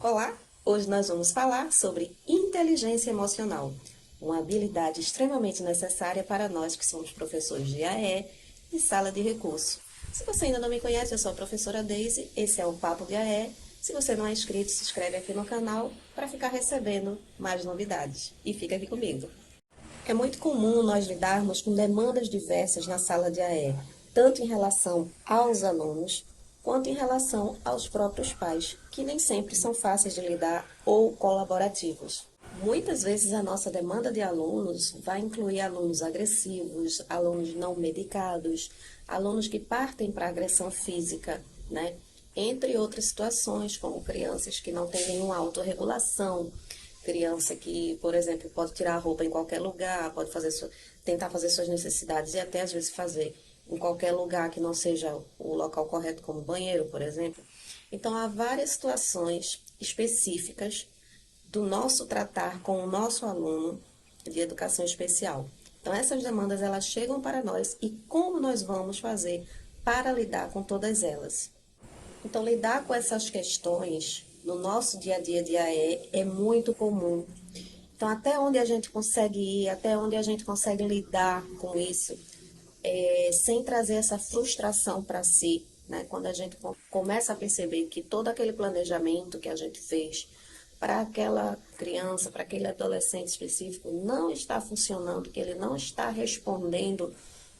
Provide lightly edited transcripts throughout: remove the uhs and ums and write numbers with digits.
Olá! Hoje nós vamos falar sobre inteligência emocional, uma habilidade extremamente necessária para nós que somos professores de AE e sala de recurso. Se você ainda não me conhece, eu sou a professora Daisy, esse é o Papo de AE. Se você não é inscrito, se inscreve aqui no canal para ficar recebendo mais novidades. E fica aqui comigo. É muito comum nós lidarmos com demandas diversas na sala de AE, tanto em relação aos alunos, quanto em relação aos próprios pais, que nem sempre são fáceis de lidar ou colaborativos. Muitas vezes a nossa demanda de alunos vai incluir alunos agressivos, alunos não medicados, alunos que partem para agressão física, né? Entre outras situações, como crianças que não têm nenhuma autorregulação, criança que, por exemplo, pode tirar a roupa em qualquer lugar, pode tentar fazer suas necessidades e até às vezes fazer em qualquer lugar que não seja o local correto, como banheiro, por exemplo. Então, há várias situações específicas do nosso tratar com o nosso aluno de educação especial. Então, essas demandas, elas chegam para nós e como nós vamos fazer para lidar com todas elas? Então, lidar com essas questões no nosso dia a dia de AE é muito comum. Então, até onde a gente consegue ir, até onde a gente consegue lidar com isso, sem trazer essa frustração para si, né? Quando a gente começa a perceber que todo aquele planejamento que a gente fez para aquela criança, para aquele adolescente específico, não está funcionando, que ele não está respondendo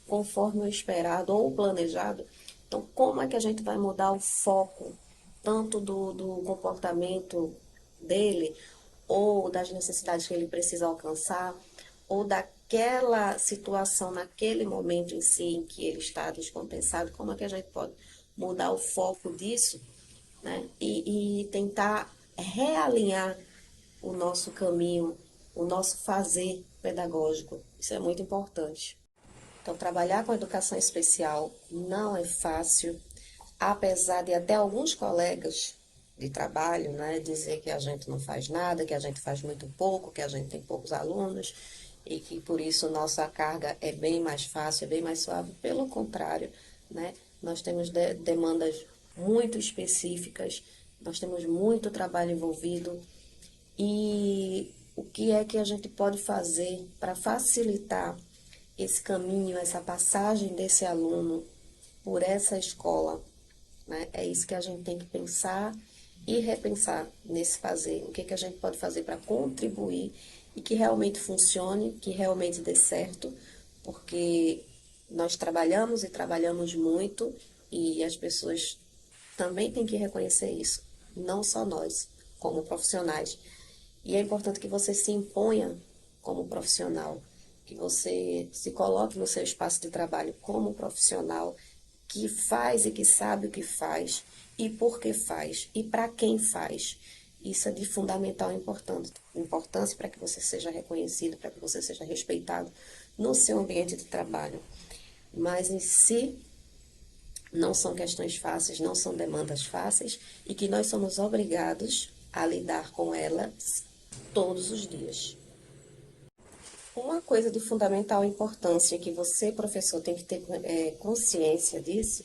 conforme o esperado ou o planejado. Então, como é que a gente vai mudar o foco, tanto do comportamento dele, ou das necessidades que ele precisa alcançar, ou daquela situação naquele momento em si em que ele está descompensado, como é que a gente pode mudar o foco disso, né? E tentar realinhar o nosso caminho, o nosso fazer pedagógico. Isso é muito importante. Então, trabalhar com educação especial não é fácil, apesar de até alguns colegas de trabalho, né, dizer que a gente não faz nada, que a gente faz muito pouco, que a gente tem poucos alunos e que por isso nossa carga é bem mais fácil, é bem mais suave. Pelo contrário, né, nós temos demandas muito específicas, nós temos muito trabalho envolvido e o que é que a gente pode fazer para facilitar esse caminho, essa passagem desse aluno por essa escola, né? É isso que a gente tem que pensar e repensar nesse fazer. O que que a gente pode fazer para contribuir e que realmente funcione, que realmente dê certo, porque nós trabalhamos e trabalhamos muito e as pessoas também têm que reconhecer isso, não só nós, como profissionais. E é importante que você se imponha como profissional, que você se coloque no seu espaço de trabalho como profissional que faz e que sabe o que faz e por que faz e para quem faz. Isso é de fundamental importância para que você seja reconhecido, para que você seja respeitado no seu ambiente de trabalho. Mas em si, não são questões fáceis, não são demandas fáceis e que nós somos obrigados a lidar com elas todos os dias. Uma coisa de fundamental importância que você, professor, tem que ter consciência disso,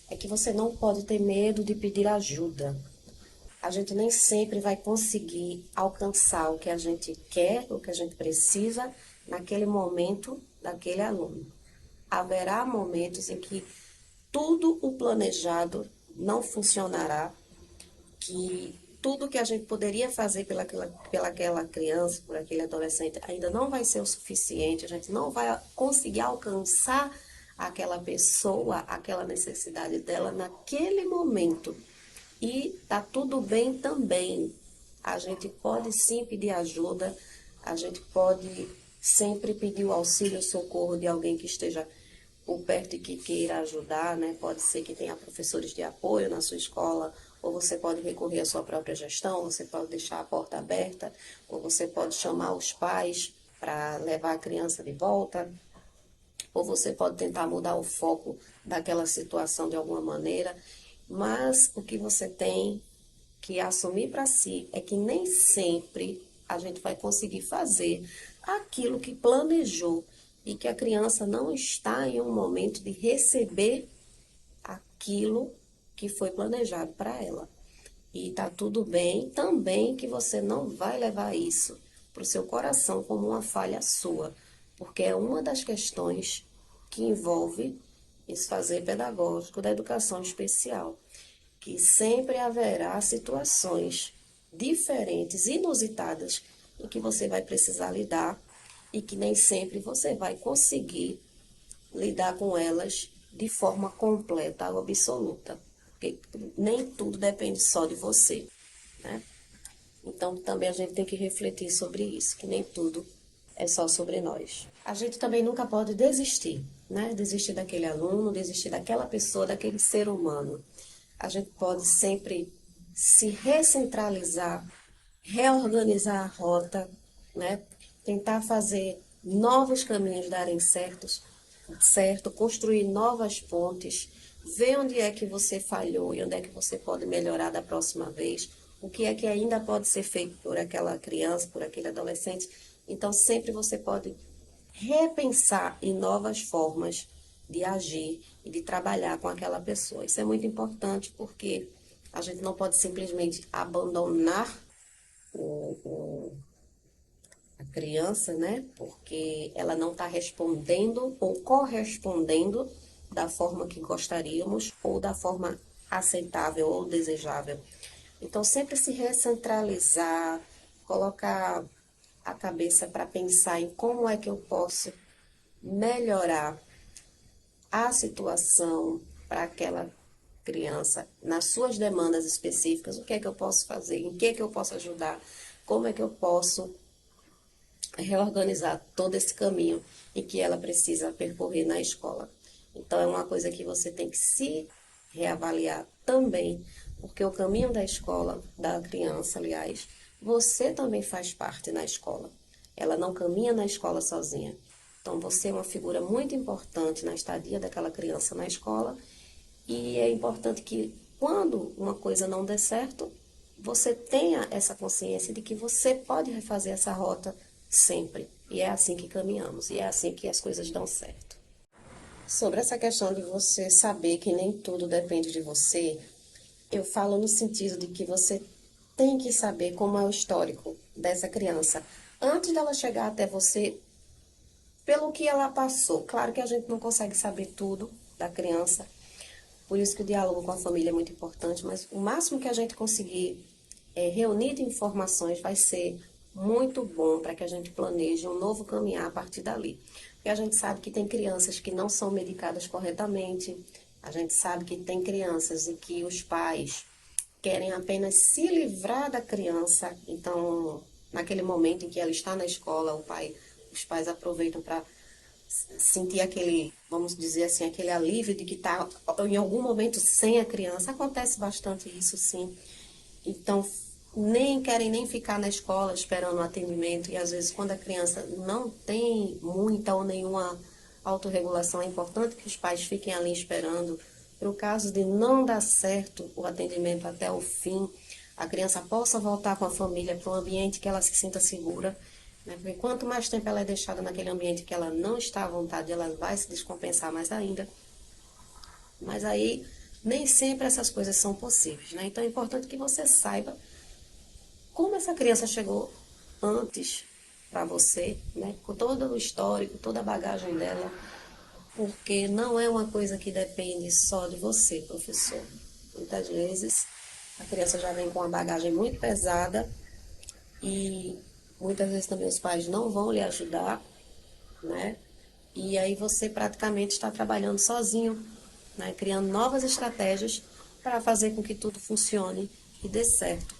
é que você não pode ter medo de pedir ajuda. A gente nem sempre vai conseguir alcançar o que a gente quer, o que a gente precisa, naquele momento daquele aluno. Haverá momentos em que tudo o planejado não funcionará, que tudo que a gente poderia fazer pelaquela criança, por aquele adolescente, ainda não vai ser o suficiente, a gente não vai conseguir alcançar aquela pessoa, aquela necessidade dela naquele momento. E tá tudo bem também. A gente pode sim pedir ajuda, a gente pode sempre pedir o auxílio, o socorro de alguém que esteja por perto e que queira ajudar, né? Pode ser que tenha professores de apoio na sua escola, ou você pode recorrer à sua própria gestão, você pode deixar a porta aberta, ou você pode chamar os pais para levar a criança de volta, ou você pode tentar mudar o foco daquela situação de alguma maneira, mas o que você tem que assumir para si é que nem sempre a gente vai conseguir fazer aquilo que planejou e que a criança não está em um momento de receber aquilo que foi planejado para ela. E tá tudo bem também que você não vai levar isso para o seu coração como uma falha sua, porque é uma das questões que envolve esse fazer pedagógico da educação especial, que sempre haverá situações diferentes, inusitadas, em que você vai precisar lidar e que nem sempre você vai conseguir lidar com elas de forma completa ou absoluta, porque nem tudo depende só de você, né? Então também a gente tem que refletir sobre isso, que nem tudo é só sobre nós. A gente também nunca pode desistir, né? Desistir daquele aluno, desistir daquela pessoa, daquele ser humano. A gente pode sempre se recentralizar, reorganizar a rota, né? Tentar fazer novos caminhos darem certo, construir novas pontes, ver onde é que você falhou e onde é que você pode melhorar da próxima vez, o que é que ainda pode ser feito por aquela criança, por aquele adolescente. Então, sempre você pode repensar em novas formas de agir e de trabalhar com aquela pessoa. Isso é muito importante porque a gente não pode simplesmente abandonar o a criança, né? Porque ela não está respondendo ou correspondendo da forma que gostaríamos ou da forma aceitável ou desejável. Então, sempre se recentralizar, colocar a cabeça para pensar em como é que eu posso melhorar a situação para aquela criança, nas suas demandas específicas, o que é que eu posso fazer, em que é que eu posso ajudar, como é que eu posso reorganizar todo esse caminho em que ela precisa percorrer na escola. Então, é uma coisa que você tem que se reavaliar também, porque o caminho da escola, da criança, aliás, você também faz parte na escola. Ela não caminha na escola sozinha. Então, você é uma figura muito importante na estadia daquela criança na escola e é importante que, quando uma coisa não der certo, você tenha essa consciência de que você pode refazer essa rota sempre. E é assim que caminhamos, e é assim que as coisas dão certo. Sobre essa questão de você saber que nem tudo depende de você, eu falo no sentido de que você tem que saber como é o histórico dessa criança. Antes dela chegar até você, pelo que ela passou. Claro que a gente não consegue saber tudo da criança, por isso que o diálogo com a família é muito importante, mas o máximo que a gente conseguir reunir de informações vai ser muito bom para que a gente planeje um novo caminhar a partir dali. Porque a gente sabe que tem crianças que não são medicadas corretamente, a gente sabe que tem crianças em que os pais querem apenas se livrar da criança, então, naquele momento em que ela está na escola, os pais aproveitam para sentir aquele, vamos dizer assim, aquele alívio de que está em algum momento sem a criança. Acontece bastante isso, sim. Então, nem querem nem ficar na escola esperando o atendimento. E às vezes, quando a criança não tem muita ou nenhuma autorregulação, é importante que os pais fiquem ali esperando. Para o caso de não dar certo o atendimento até o fim, a criança possa voltar com a família para um ambiente que ela se sinta segura, né? Porque quanto mais tempo ela é deixada naquele ambiente que ela não está à vontade, ela vai se descompensar mais ainda. Mas aí, nem sempre essas coisas são possíveis, né? Então é importante que você saiba como essa criança chegou antes para você, né? Com todo o histórico, toda a bagagem dela, porque não é uma coisa que depende só de você, professor. Muitas vezes a criança já vem com uma bagagem muito pesada e muitas vezes também os pais não vão lhe ajudar, né? E aí você praticamente está trabalhando sozinho, né? Criando novas estratégias para fazer com que tudo funcione e dê certo.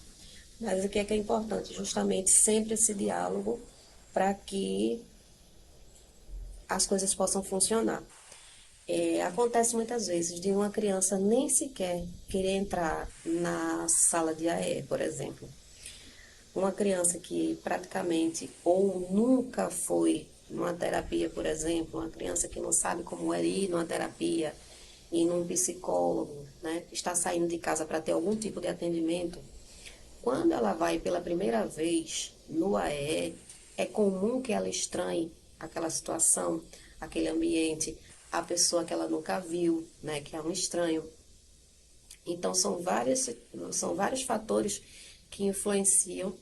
Mas o que é importante? Justamente sempre esse diálogo para que as coisas possam funcionar. Acontece muitas vezes de uma criança nem sequer querer entrar na sala de AE, por exemplo. Uma criança que praticamente ou nunca foi numa terapia, por exemplo, uma criança que não sabe como é ir numa terapia, ir num psicólogo, né? Está saindo de casa para ter algum tipo de atendimento. Quando ela vai pela primeira vez no AE, é comum que ela estranhe aquela situação, aquele ambiente, a pessoa que ela nunca viu, né, que é um estranho. Então, são vários fatores que influenciam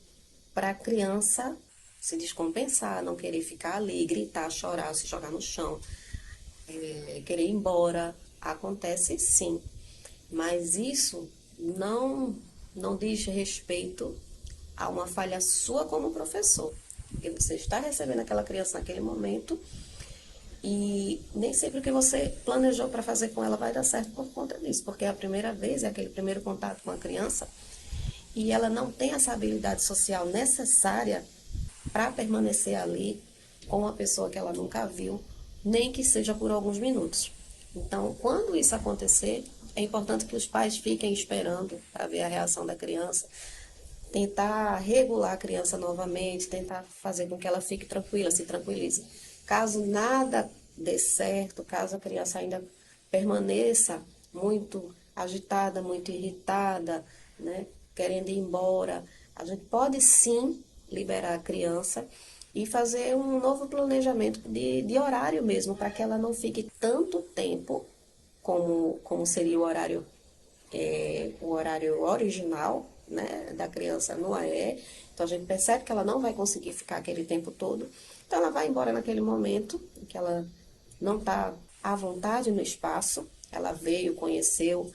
para a criança se descompensar, não querer ficar ali, gritar, chorar, se jogar no chão, querer ir embora. Acontece sim, mas isso não diz respeito a uma falha sua como professor. Porque você está recebendo aquela criança naquele momento e nem sempre o que você planejou para fazer com ela vai dar certo por conta disso, porque é a primeira vez, é aquele primeiro contato com a criança e ela não tem essa habilidade social necessária para permanecer ali com uma pessoa que ela nunca viu, nem que seja por alguns minutos. Então, quando isso acontecer, é importante que os pais fiquem esperando para ver a reação da criança, tentar regular a criança novamente, tentar fazer com que ela fique tranquila, se tranquilize. Caso nada dê certo, caso a criança ainda permaneça muito agitada, muito irritada, né, querendo ir embora, a gente pode sim liberar a criança e fazer um novo planejamento de horário mesmo, para que ela não fique tanto tempo como seria o horário original, né, da criança no AE. Então a gente percebe que ela não vai conseguir ficar aquele tempo todo. Então ela vai embora naquele momento em que ela não está à vontade no espaço. Ela veio, conheceu,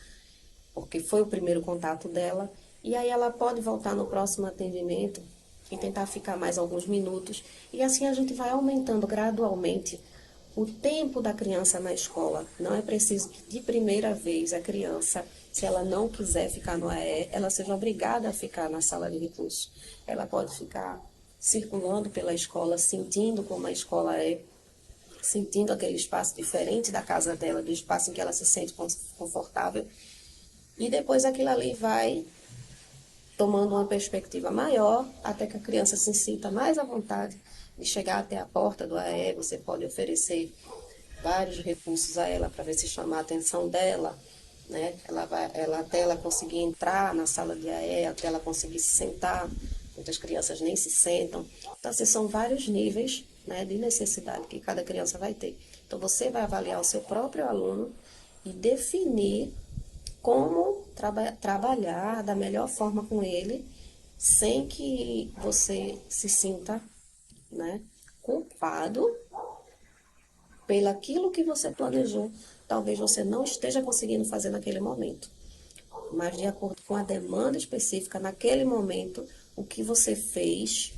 porque foi o primeiro contato dela. E aí ela pode voltar no próximo atendimento e tentar ficar mais alguns minutos. E assim a gente vai aumentando gradualmente o tempo da criança na escola. Não é preciso que de primeira vez a criança, se ela não quiser ficar no AE, ela seja obrigada a ficar na sala de recurso. Ela pode ficar circulando pela escola, sentindo como a escola é, sentindo aquele espaço diferente da casa dela, do espaço em que ela se sente confortável. E depois aquilo ali vai tomando uma perspectiva maior, até que a criança se sinta mais à vontade de chegar até a porta do AE. Você pode oferecer vários recursos a ela para ver se chama a atenção dela, né? Até ela conseguir entrar na sala de AE, até ela conseguir se sentar. Muitas crianças nem se sentam. Então, assim, são vários níveis, né, de necessidade que cada criança vai ter. Então, você vai avaliar o seu próprio aluno e definir como trabalhar da melhor forma com ele, sem que você se sinta, né, culpado pelaquilo que você planejou. Talvez você não esteja conseguindo fazer naquele momento, mas de acordo com a demanda específica naquele momento, o que você fez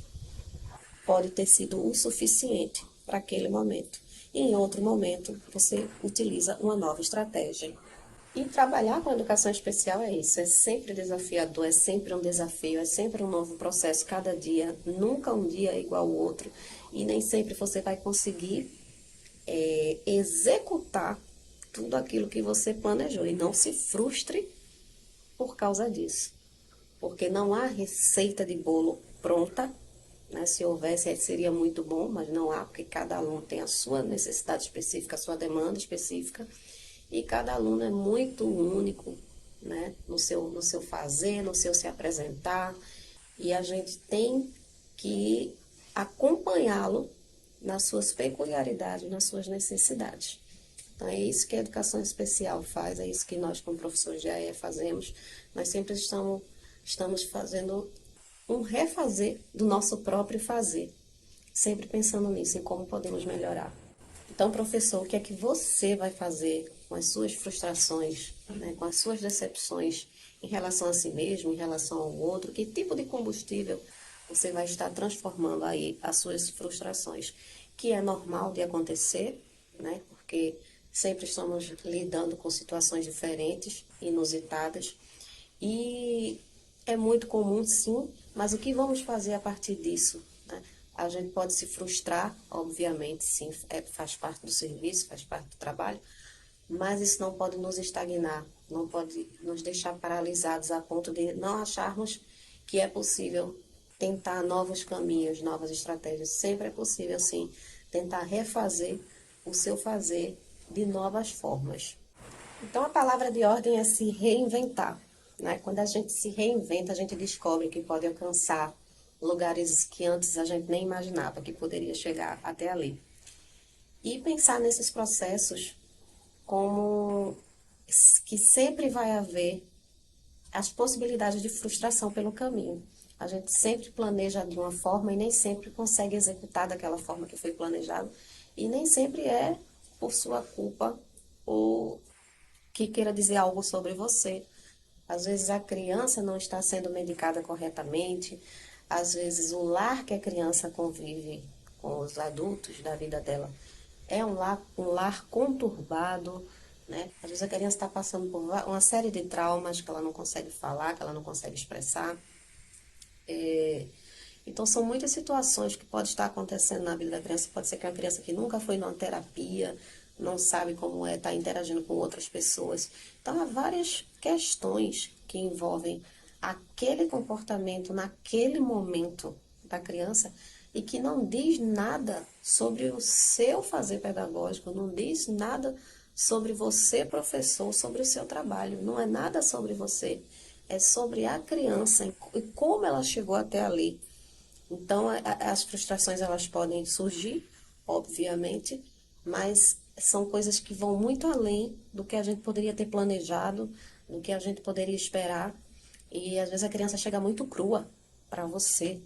pode ter sido o suficiente para aquele momento. E em outro momento, você utiliza uma nova estratégia. E trabalhar com a educação especial é isso, é sempre desafiador, é sempre um desafio, é sempre um novo processo, cada dia, nunca um dia é igual ao outro. E nem sempre você vai conseguir executar tudo aquilo que você planejou. E não se frustre por causa disso, porque não há receita de bolo pronta, né? Se houvesse, seria muito bom, mas não há, porque cada aluno tem a sua necessidade específica, a sua demanda específica. E cada aluno é muito único, né? No seu fazer, no seu se apresentar. E a gente tem que acompanhá-lo nas suas peculiaridades, nas suas necessidades. Então, é isso que a educação especial faz, é isso que nós, como professores de AE, fazemos. Nós sempre estamos fazendo um refazer do nosso próprio fazer, sempre pensando nisso, em como podemos melhorar. Então, professor, o que é que você vai fazer com as suas frustrações, né, com as suas decepções em relação a si mesmo, em relação ao outro? Que tipo de combustível você vai estar transformando aí as suas frustrações? Que é normal de acontecer, né, porque sempre estamos lidando com situações diferentes, inusitadas, e é muito comum, sim, mas o que vamos fazer a partir disso, né? A gente pode se frustrar, obviamente, sim, faz parte do serviço, faz parte do trabalho, mas isso não pode nos estagnar, não pode nos deixar paralisados a ponto de não acharmos que é possível tentar novos caminhos, novas estratégias. Sempre é possível, sim, tentar refazer o seu fazer de novas formas. Então, a palavra de ordem é se reinventar, né? Quando a gente se reinventa, a gente descobre que pode alcançar lugares que antes a gente nem imaginava que poderia chegar até ali. E pensar nesses processos como que sempre vai haver as possibilidades de frustração pelo caminho. A gente sempre planeja de uma forma e nem sempre consegue executar daquela forma que foi planejado. E nem sempre é por sua culpa ou que queira dizer algo sobre você. Às vezes a criança não está sendo medicada corretamente, às vezes o lar que a criança convive com os adultos da vida dela é um lar conturbado, né? Às vezes a criança está passando por uma série de traumas que ela não consegue falar, que ela não consegue expressar. Então, são muitas situações que podem estar acontecendo na vida da criança. Pode ser que uma criança que nunca foi numa terapia, não sabe como é estar interagindo com outras pessoas. Então, há várias questões que envolvem aquele comportamento naquele momento da criança e que não diz nada sobre o seu fazer pedagógico, não diz nada sobre você, professor, sobre o seu trabalho. Não é nada sobre você, é sobre a criança e como ela chegou até ali. Então, as frustrações elas podem surgir, obviamente, mas são coisas que vão muito além do que a gente poderia ter planejado, do que a gente poderia esperar. E às vezes a criança chega muito crua para você,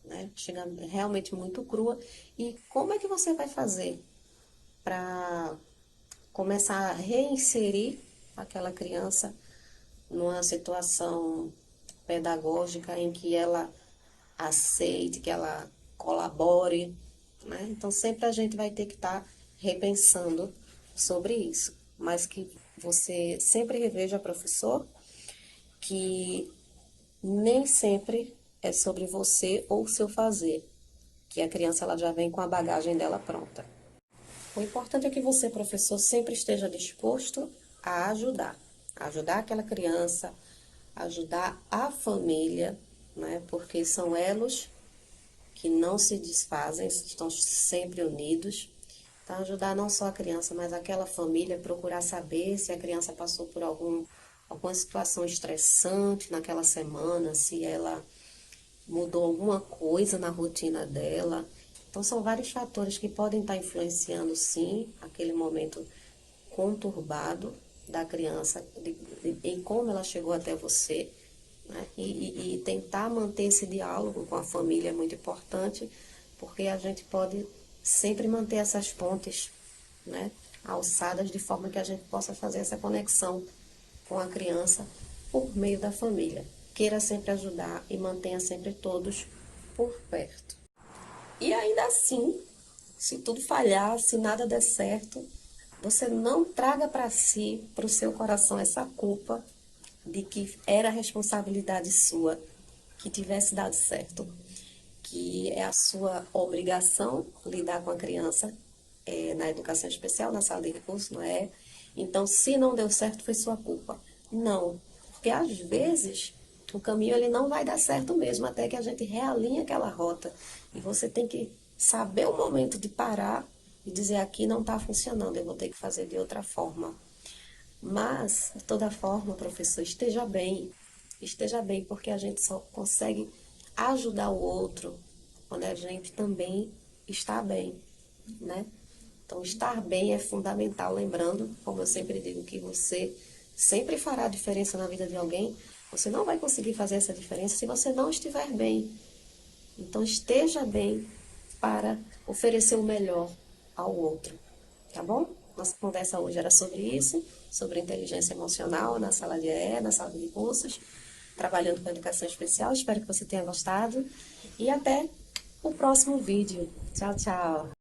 né? Chega realmente muito crua. E como é que você vai fazer para começar a reinserir aquela criança numa situação pedagógica em que ela aceite, que ela colabore, né? Então sempre a gente vai ter que estar repensando sobre isso, mas que você sempre reveja, professor, que nem sempre é sobre você ou o seu fazer, que a criança ela já vem com a bagagem dela pronta. O importante é que você, professor, sempre esteja disposto a ajudar aquela criança, ajudar a família, né? Porque são elos que não se desfazem, estão sempre unidos. Então, ajudar não só a criança, mas aquela família, procurar saber se a criança passou por alguma situação estressante naquela semana, se ela mudou alguma coisa na rotina dela. Então, são vários fatores que podem estar influenciando, sim, aquele momento conturbado da criança, em como ela chegou até você, né? E tentar manter esse diálogo com a família é muito importante, porque a gente pode sempre manter essas pontes, né, alçadas, de forma que a gente possa fazer essa conexão com a criança por meio da família. Queira sempre ajudar e mantenha sempre todos por perto. E ainda assim, se tudo falhar, se nada der certo, você não traga para si, para o seu coração, essa culpa de que era responsabilidade sua que tivesse dado certo, que é a sua obrigação lidar com a criança na educação especial, na sala de recursos, não é? Então, se não deu certo, foi sua culpa. Não, porque às vezes o caminho ele não vai dar certo mesmo, até que a gente realinhe aquela rota. E você tem que saber o momento de parar e dizer: aqui não está funcionando, eu vou ter que fazer de outra forma. Mas, de toda forma, professor, esteja bem, porque a gente só consegue ajudar o outro quando a gente também está bem, né? Então, estar bem é fundamental, lembrando, como eu sempre digo, que você sempre fará diferença na vida de alguém. Você não vai conseguir fazer essa diferença se você não estiver bem. Então, esteja bem para oferecer o melhor ao outro, tá bom? Nossa conversa hoje era sobre isso, sobre inteligência emocional na sala de EE, na sala de recursos, trabalhando com educação especial. Espero que você tenha gostado e até o próximo vídeo. Tchau, tchau!